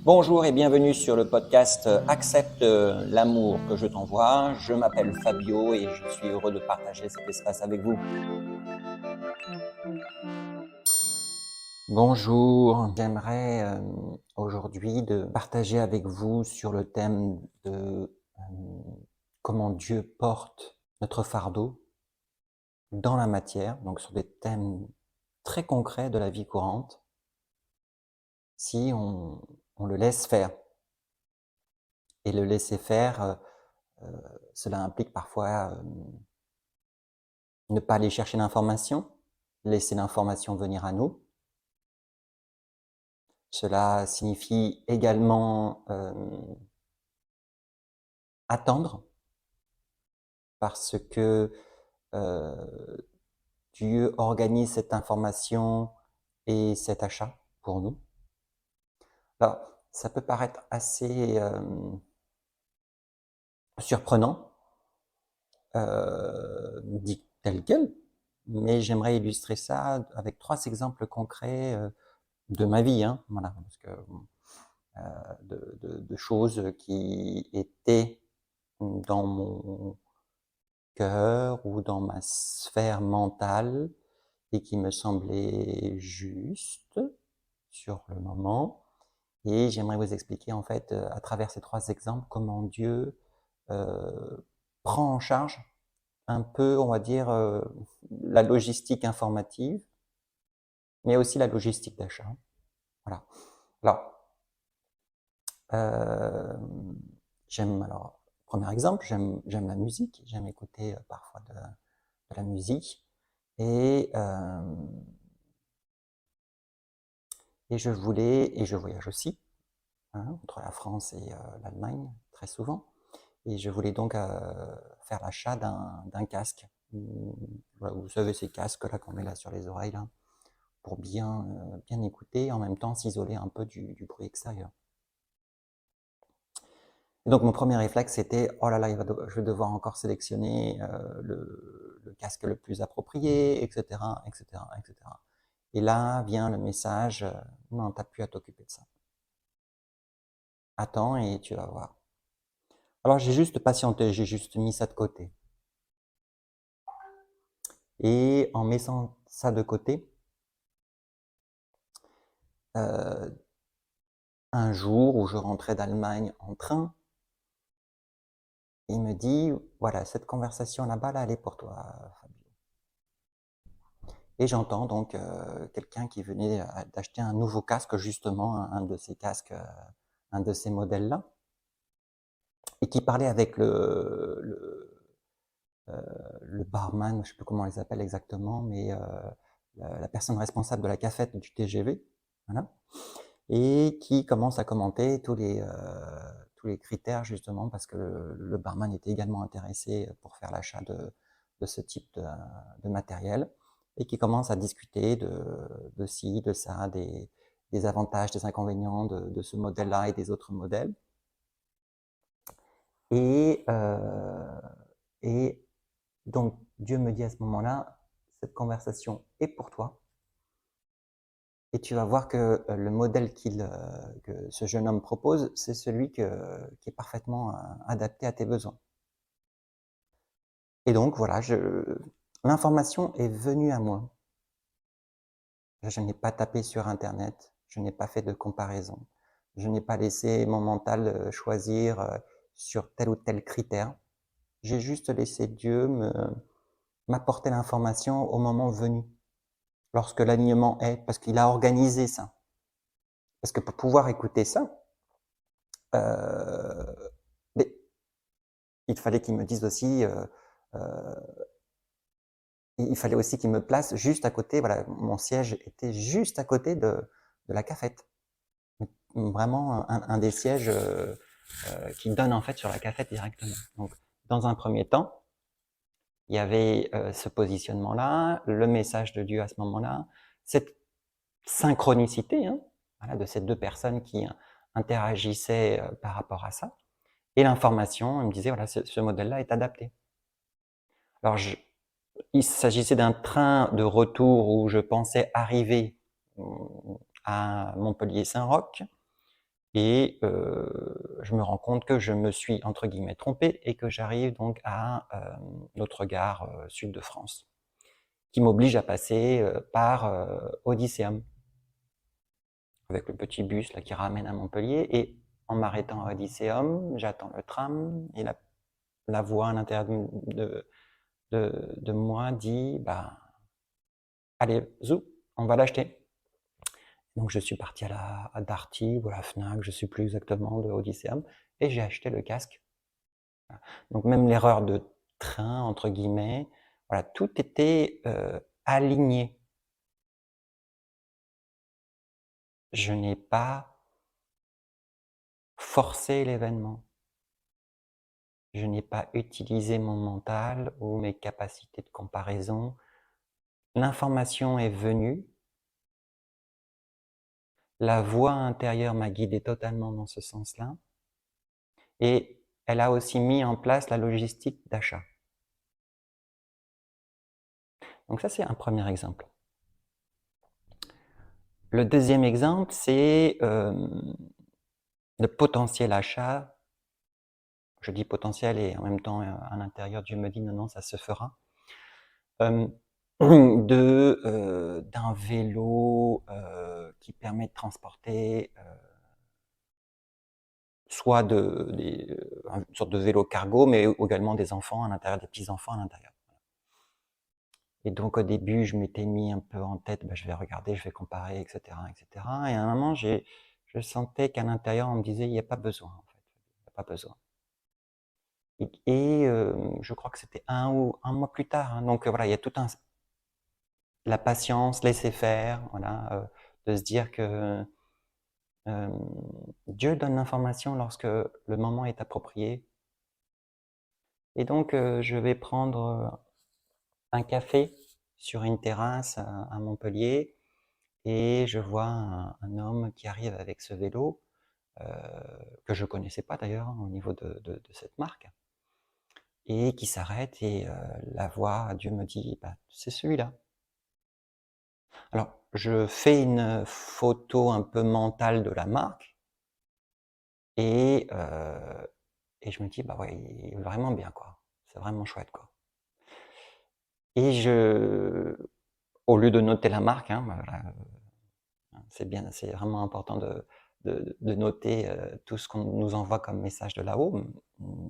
Bonjour et bienvenue sur le podcast Accepte l'amour que je t'envoie. Je m'appelle Fabio et je suis heureux de partager cet espace avec vous. Bonjour, j'aimerais aujourd'hui de partager avec vous sur le thème de comment Dieu porte notre fardeau dans la matière, donc sur des thèmes très concrets de la vie courante, si on le laisse faire. Et le laisser faire, cela implique parfois ne pas aller chercher l'information, laisser l'information venir à nous. Cela signifie également attendre, parce que Dieu organise cette information et cet achat pour nous. Alors, ça peut paraître assez surprenant, dit tel quel, mais j'aimerais illustrer ça avec 3 exemples concrets de ma vie, hein, voilà, parce que de choses qui étaient dans mon cœur ou dans ma sphère mentale et qui me semblaient justes sur le moment. Et j'aimerais vous expliquer en fait à travers ces 3 exemples comment Dieu prend en charge un peu, on va dire, la logistique informative, mais aussi la logistique d'achat. Voilà. Alors, alors, premier exemple, j'aime la musique, j'aime écouter parfois de la musique, et je voyage aussi, hein, entre la France et l'Allemagne, très souvent, et je voulais donc faire l'achat d'un casque. Voilà, vous savez, ces casques-là qu'on met là sur les oreilles, là, pour bien écouter, et en même temps s'isoler un peu du bruit extérieur. Et donc mon premier réflexe c'était oh là là, je vais devoir encore sélectionner le casque le plus approprié, etc., etc., etc. Et là vient le message non, t'as plus à t'occuper de ça. Attends et tu vas voir. Alors j'ai juste patienté, j'ai juste mis ça de côté. Et en mettant ça de côté, un jour où je rentrais d'Allemagne en train, il me dit voilà, cette conversation là-bas, là, elle est pour toi, Fabio. Et j'entends donc quelqu'un qui venait d'acheter un nouveau casque, justement, un de ces casques, un de ces modèles-là, et qui parlait avec le barman, je ne sais plus comment on les appelle exactement, mais la personne responsable de la cafette du TGV, voilà, et qui commence à commenter tous les critères, justement, parce que le barman était également intéressé pour faire l'achat de ce type de matériel, et qui commence à discuter de ci, de ça, des avantages, des inconvénients de ce modèle-là et des autres modèles. Et, et donc, Dieu me dit à ce moment-là, cette conversation est pour toi, et tu vas voir que le modèle que ce jeune homme propose, c'est celui qui est parfaitement adapté à tes besoins. Et donc, voilà, l'information est venue à moi. Je n'ai pas tapé sur Internet, je n'ai pas fait de comparaison, je n'ai pas laissé mon mental choisir sur tel ou tel critère. J'ai juste laissé Dieu m'apporter l'information au moment venu, lorsque l'alignement est, parce qu'il a organisé ça. Parce que pour pouvoir écouter ça, mais il fallait qu'il me dise aussi, il fallait aussi qu'il me place juste à côté, voilà, mon siège était juste à côté de la cafette. Vraiment un des sièges qui donne en fait sur la cafette directement. Donc, dans un premier temps, il y avait ce positionnement-là, le message de Dieu à ce moment-là, cette synchronicité, hein, voilà, de ces 2 personnes qui interagissaient par rapport à ça, et l'information, elle me disait, voilà, ce modèle-là est adapté. Alors, il s'agissait d'un train de retour où je pensais arriver à Montpellier-Saint-Roch et je me rends compte que je me suis entre guillemets trompé et que j'arrive donc à l'autre gare sud de France, qui m'oblige à passer par Odysseum, avec le petit bus là qui ramène à Montpellier. Et en m'arrêtant à Odysseum, j'attends le tram et la voix à l'intérieur de moi dit bah allez, zou, on va l'acheter. Donc je suis parti à Darty ou à la Fnac, je ne sais plus exactement, de Odysseum, et j'ai acheté le casque. Donc même l'erreur de train, entre guillemets, voilà, tout était aligné. Je n'ai pas forcé l'événement. Je n'ai pas utilisé mon mental ou mes capacités de comparaison. L'information est venue. La voix intérieure m'a guidé totalement dans ce sens-là. Et elle a aussi mis en place la logistique d'achat. Donc ça, c'est un premier exemple. Le deuxième exemple, c'est le potentiel achat. Je dis potentiel et en même temps, à l'intérieur, Dieu me dit non, non, ça se fera. D'un vélo qui permet de transporter soit une sorte de vélo cargo, mais également des enfants à l'intérieur, des petits-enfants à l'intérieur. Et donc au début, je m'étais mis un peu en tête, je vais regarder, je vais comparer, etc., etc. Et à un moment, je sentais qu'à l'intérieur, on me disait, il n'y a pas besoin, en fait. Il n'y a pas besoin. Et je crois que c'était un mois plus tard. Hein. Donc voilà, il y a tout la patience, laisser faire, voilà, de se dire que Dieu donne l'information lorsque le moment est approprié. Et donc, je vais prendre un café sur une terrasse à Montpellier et je vois un homme qui arrive avec ce vélo, que je connaissais pas d'ailleurs au niveau de cette marque, et qui s'arrête et la voix, Dieu me dit, bah, c'est celui-là. Alors, je fais une photo un peu mentale de la marque et je me dis, bah ouais, il est vraiment bien, quoi. C'est vraiment chouette, quoi. Et au lieu de noter la marque, hein, voilà, c'est bien, c'est vraiment important de noter tout ce qu'on nous envoie comme message de là-haut.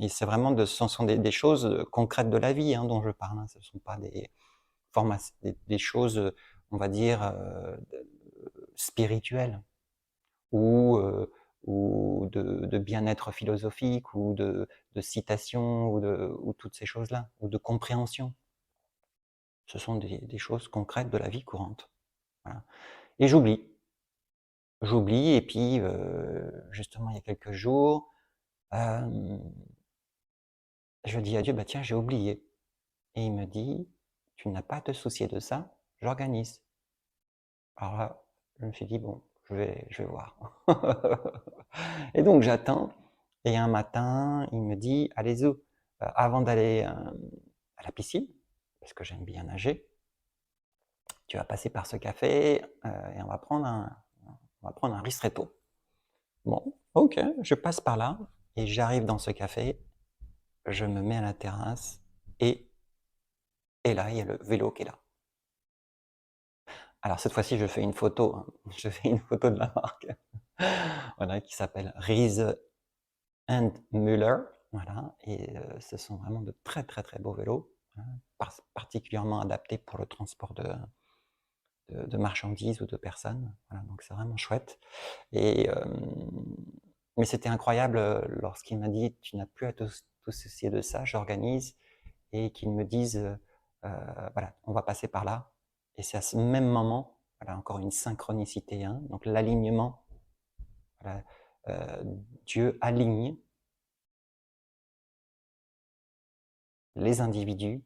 Et c'est vraiment ce sont des choses concrètes de la vie hein, dont je parle. Hein. Ce ne sont pas des choses, on va dire, spirituelles ou de bien-être philosophique ou de citation ou toutes ces choses-là, ou de compréhension. Ce sont des choses concrètes de la vie courante. Voilà. Et j'oublie et puis justement il y a quelques jours, je dis à Dieu, bah tiens, j'ai oublié. Et il me dit, tu n'as pas à te soucier de ça, j'organise. Alors là, je me suis dit, bon, je vais voir. Et donc j'attends, et un matin, il me dit, allez-y, avant d'aller à la piscine, parce que j'aime bien nager, tu vas passer par ce café et on va prendre un ristretto. Bon, ok, je passe par là et j'arrive dans ce café, je me mets à la terrasse et là, il y a le vélo qui est là. Alors cette fois-ci, je fais une photo, hein. Je fais une photo de la marque, voilà, qui s'appelle Riese and Müller, voilà, et ce sont vraiment de très très très beaux vélos, hein, particulièrement adaptés pour le transport de marchandises ou de personnes, voilà, donc c'est vraiment chouette. Et mais c'était incroyable lorsqu'il m'a dit, tu n'as plus à te soucier de ça, j'organise, et qu'ils me disent, voilà, on va passer par là. Et c'est à ce même moment, voilà, encore une synchronicité, hein, donc l'alignement, voilà, Dieu aligne les individus,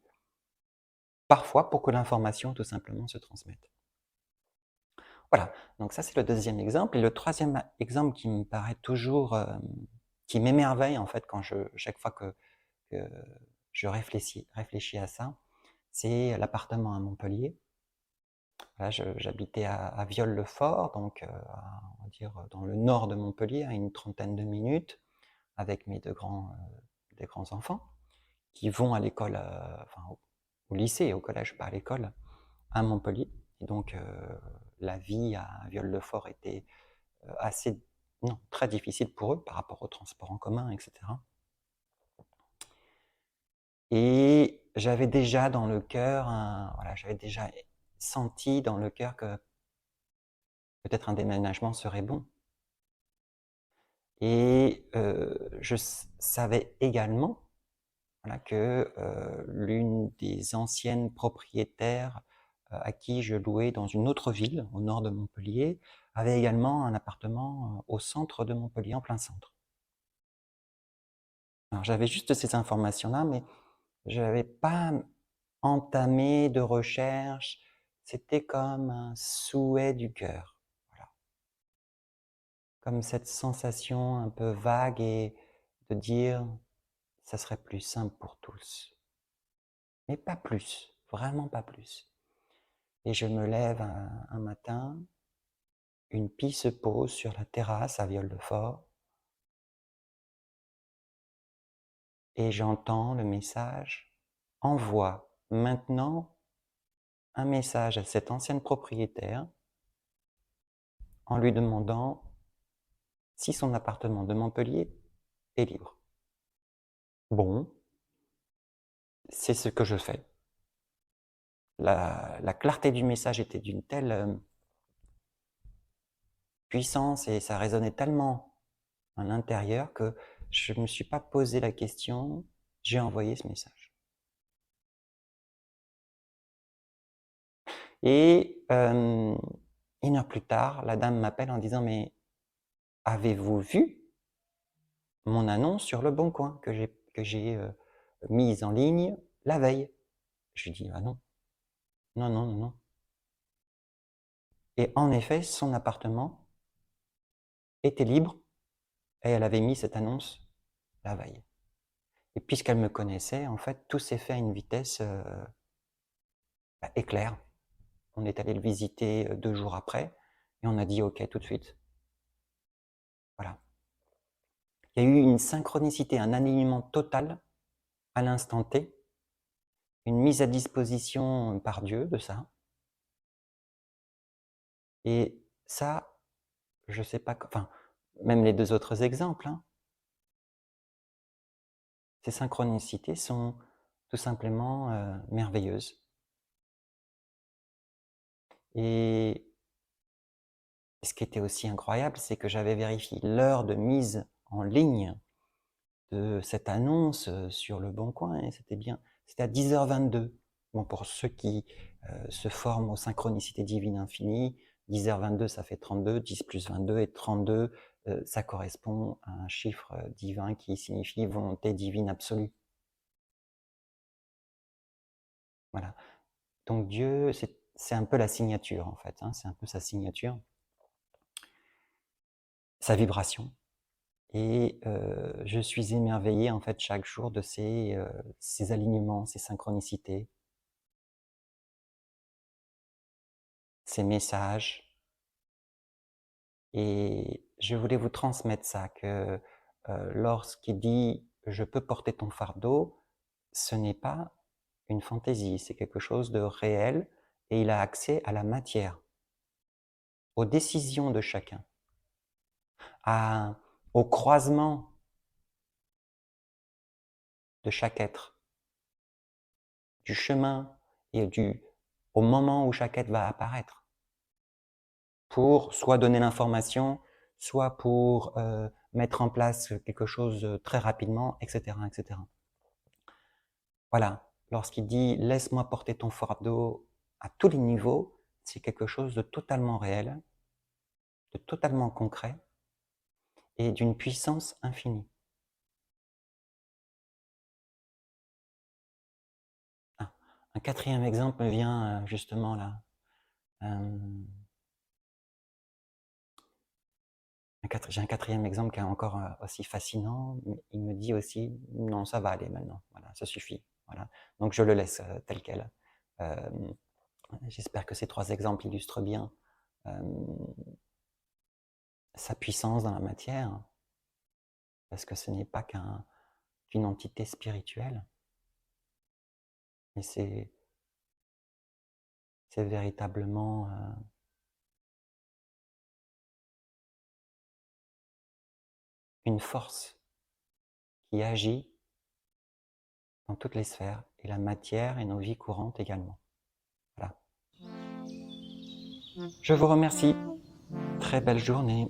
parfois pour que l'information tout simplement se transmette. Voilà, donc ça c'est le deuxième exemple. Et le troisième exemple qui me paraît toujours, qui m'émerveille en fait chaque fois que je réfléchis à ça, c'est l'appartement à Montpellier. Voilà, j'habitais à Viol-le-Fort, donc on va dire dans le nord de Montpellier, à une trentaine de minutes, avec mes des grands enfants, qui vont à l'école, enfin au lycée, au collège, pas à l'école, à Montpellier. Et donc la vie à Viol-le-Fort était assez, non, très difficile pour eux par rapport au transport en commun, etc. Et j'avais déjà dans le cœur, voilà, j'avais déjà senti dans le cœur que peut-être un déménagement serait bon. Et je savais également, voilà, que l'une des anciennes propriétaires à qui je louais dans une autre ville, au nord de Montpellier, avait également un appartement au centre de Montpellier, en plein centre. Alors j'avais juste ces informations-là, mais je n'avais pas entamé de recherche. C'était comme un souhait du cœur. Voilà. Comme cette sensation un peu vague et de dire ça serait plus simple pour tous. Mais pas plus, vraiment pas plus. Et je me lève un matin, une pie se pose sur la terrasse à Viol-le-Fort et j'entends le message: envoie maintenant un message à cette ancienne propriétaire en lui demandant si son appartement de Montpellier est libre. Bon, c'est ce que je fais. La clarté du message était d'une telle puissance et ça résonnait tellement à l'intérieur que je ne me suis pas posé la question, j'ai envoyé ce message. Et une heure plus tard, la dame m'appelle en disant: mais avez-vous vu mon annonce sur Le Bon Coin que j'ai mise en ligne la veille? Je lui dis: ah non, non, non, non, non. Et en effet, son appartement était libre et elle avait mis cette annonce la veille. Et puisqu'elle me connaissait, en fait, tout s'est fait à une vitesse éclair. On est allé le visiter 2 jours après et on a dit OK tout de suite. Voilà. Il y a eu une synchronicité, un alignement total à l'instant T, une mise à disposition par Dieu de ça. Et ça, je sais pas, enfin, même les 2 autres exemples, hein, ces synchronicités sont tout simplement merveilleuses. Et ce qui était aussi incroyable, c'est que j'avais vérifié l'heure de mise en ligne de cette annonce sur Le Bon Coin et c'était bien, c'était à 10h22. Bon, pour ceux qui se forment aux synchronicités divines infinies, 10h22 ça fait 32, 10 plus 22 et 32, ça correspond à un chiffre divin qui signifie volonté divine absolue. Voilà. Donc Dieu, c'est un peu la signature en fait, hein, c'est un peu sa signature, sa vibration. Et je suis émerveillé en fait chaque jour de ces alignements, ces synchronicités, ces messages. Et je voulais vous transmettre ça, que lorsqu'il dit « je peux porter ton fardeau », ce n'est pas une fantaisie, c'est quelque chose de réel et il a accès à la matière, aux décisions de chacun, au croisement de chaque être, du chemin et au moment où chaque être va apparaître, pour soit donner l'information, soit pour mettre en place quelque chose très rapidement, etc., etc. Voilà, lorsqu'il dit « laisse-moi porter ton fardeau » à tous les niveaux, c'est quelque chose de totalement réel, de totalement concret et d'une puissance infinie. Ah, un quatrième exemple me vient justement là. J'ai un quatrième exemple qui est encore aussi fascinant. Il me dit aussi « non, ça va aller maintenant, voilà, ça suffit ». Voilà. Donc je le laisse tel quel. J'espère que ces 3 exemples illustrent bien sa puissance dans la matière, parce que ce n'est pas qu'une entité spirituelle, mais c'est véritablement une force qui agit dans toutes les sphères, et la matière et nos vies courantes également. Voilà. Je vous remercie. Très belle journée.